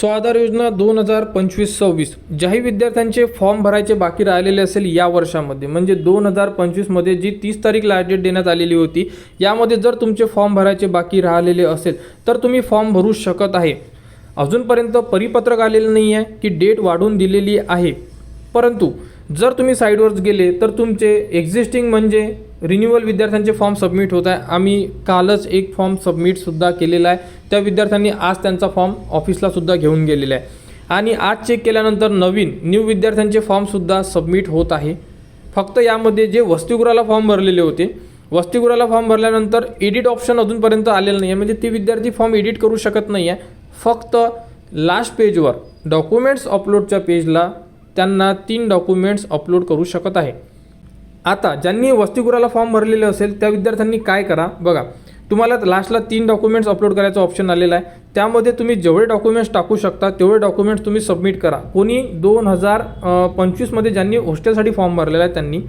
स्वाधार योजना 2025-26 ज्याही विद्यार्थ्यांचे फॉर्म भरायचे बाकी राहिलेले असेल या वर्षामध्ये, म्हणजे 2025मध्ये जी 30 तारीख लास्ट डेट देण्यात आलेली होती, यामध्ये जर तुमचे फॉर्म भरायचे बाकी राहिलेले असेल तर तुम्ही फॉर्म भरू शकत आहे। अजूनपर्यंत परिपत्रक आलेलं नाही आहे की डेट वाढवून दिलेली आहे, परंतु जर तुम्ही साईडवर गेले तर तुमचे एक्झिस्टिंग म्हणजे रिन्युअल विद्यार्थ्यांचे फॉर्म सबमिट होत आहे। आम्ही कालच एक फॉर्म सबमिटसुद्धा केलेला आहे, त्या विद्यार्थ्यांनी आज त्यांचा फॉर्म ऑफिसला सुद्धा घेऊन गेलेला आहे आणि आज चेक केल्यानंतर न्यू विद्यार्थ्यांचे फॉर्मसुद्धा सबमिट होत आहे। फक्त यामध्ये जे वसतिगृहाला फॉर्म भरलेले होते, वसतिगृहाला फॉर्म भरल्यानंतर एडिट ऑप्शन अजूनपर्यंत आलेलं नाही आहे, म्हणजे ते विद्यार्थी फॉर्म एडिट करू शकत नाही आहे। फक्त लास्ट पेजवर डॉक्युमेंट्स अपलोडच्या पेजला त्यांना 3 डॉक्युमेंट्स अपलोड करू शकत आहे। आता ज्यांनी वसतिगृहाला फॉर्म भरलेले असेल त्या विद्यार्थ्यांनी काय करा बघा, तुम्हाला लास्टला 3 डॉक्युमेंट्स अपलोड करायचं ऑप्शन आलेला आहे, त्यामध्ये तुम्ही जेवढे डॉक्युमेंट्स टाकू शकता तेवढे डॉक्युमेंट्स तुम्ही सबमिट करा। कोणी 2025मध्ये ज्यांनी हॉस्टेलसाठी फॉर्म भरलेला आहे त्यांनी,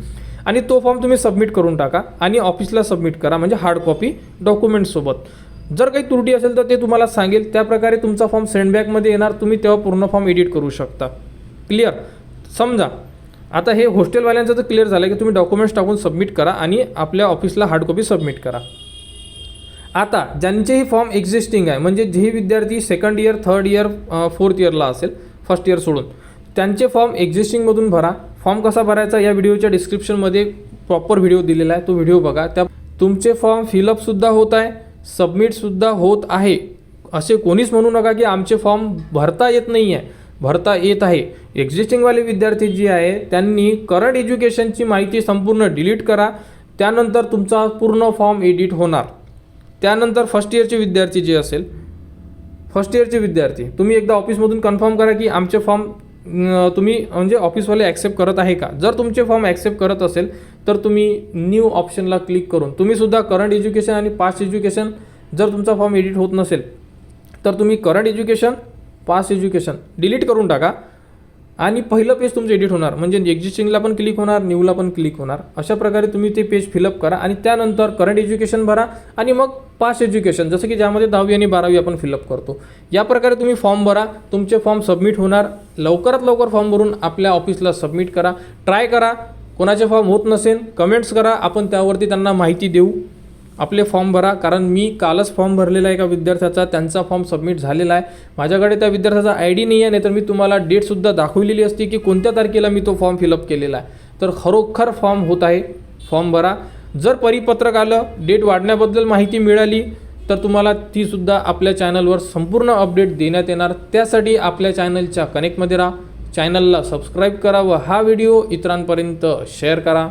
आणि तो फॉर्म तुम्ही सबमिट करून टाका आणि ऑफिसला सबमिट करा, म्हणजे हार्ड कॉपी डॉक्युमेंट्ससोबत। जर काही त्रुटी असेल तर ते तुम्हाला सांगेल, त्याप्रकारे तुमचा फॉर्म सेंडबॅकमध्ये येणार, तुम्ही तेव्हा पूर्ण फॉर्म एडिट करू शकता। क्लिअर? समजा आता हे हॉस्टेलवाल्यांचं तर क्लिअर झालं की तुम्ही डॉक्युमेंट्स टाकून सबमिट करा आणि आपल्या ऑफिसला हार्ड कॉपी सबमिट करा। आता ज्यांचेही फॉर्म एक्झिस्टिंग आहे, म्हणजे जे विद्यार्थी second year, third year, fourth इयरला असेल, फर्स्ट इयर सोडून, त्यांचे फॉर्म एक्झिस्टिंगमधून भरा। फॉर्म कसा भरायचा या व्हिडिओच्या डिस्क्रिप्शनमध्ये प्रॉपर व्हिडिओ दिलेला आहे, तो व्हिडिओ बघा। त्या तुमचे फॉर्म फिलअपसुद्धा होत आहे, सबमिटसुद्धा होत आहे। असे कोणीच म्हणू नका की आमचे फॉर्म भरता येत नाही आहे, भरता येत आहे। एक्झिस्टिंगवाले विद्यार्थी जे आहे त्यांनी करंट एज्युकेशनची माहिती संपूर्ण डिलीट करा, त्यानंतर तुमचा पूर्ण फॉर्म एडिट होणार। त्यानंतर फर्स्ट इयरचे विद्यार्थी जे असेल, फर्स्ट इयरचे विद्यार्थी तुम्ही एकदा ऑफिसमधून कन्फर्म करा की आमचे फॉर्म तुम्ही म्हणजे ऑफिसवाले ॲक्सेप्ट करत आहे का। जर तुमचे फॉर्म ॲक्सेप्ट करत असेल तर तुम्ही न्यू ऑप्शनला क्लिक करून तुम्ही सुद्धा करंट एज्युकेशन आणि पास्ट एज्युकेशन, जर तुमचा फॉर्म एडिट होत नसेल तर तुम्ही current education, past education delete करून टाका आणि पहिलं पेज तुमचं एडिट होणार, म्हणजे एक्झिस्टिंगला पण क्लिक होणार, न्यूला पण क्लिक होणार। अशा प्रकारे तुम्ही ते पेज फिलअप करा आणि त्यानंतर करंट एज्युकेशन भरा आणि मग पास्ट एज्युकेशन, जसं की ज्यामध्ये 10वी आणि 12वी आपण फिलअप करतो, या प्रकारे तुम्ही फॉर्म भरा। तुमचे फॉर्म सबमिट होणार। लवकरात लवकर फॉर्म भरून आपल्या ऑफिसला सबमिट करा। ट्राय करा, कोणाचे फॉर्म होत नसेल कमेंट्स करा, आपण त्यावरती त्यांना माहिती देऊ। आपले फॉर्म भरा, कारण मी कालच फॉर्म भरलेला आहे एका विद्यार्थ्याचा, त्यांचा फॉर्म सबमिट झालेला आहे। माझ्याकडे त्या विद्यार्थ्याचा ID नाही आहे, नाहीतर मी तुम्हाला डेटसुद्धा दाखवलेली असती की कोणत्या तारखेला मी तो फॉर्म फिलअप केलेला आहे। तर खरोखर फॉर्म होत आहे, फॉर्म भरा। जर परिपत्रक आलं, डेट वाढण्याबद्दल माहिती मिळाली तर तुम्हाला ती सुद्धा आपल्या चॅनलवर संपूर्ण अपडेट देण्यात येणार। त्यासाठी आपल्या चॅनलच्या कनेक्टमध्ये राहा, चॅनलला सबस्क्राईब करा व हा व्हिडिओ इतरांपर्यंत शेअर करा।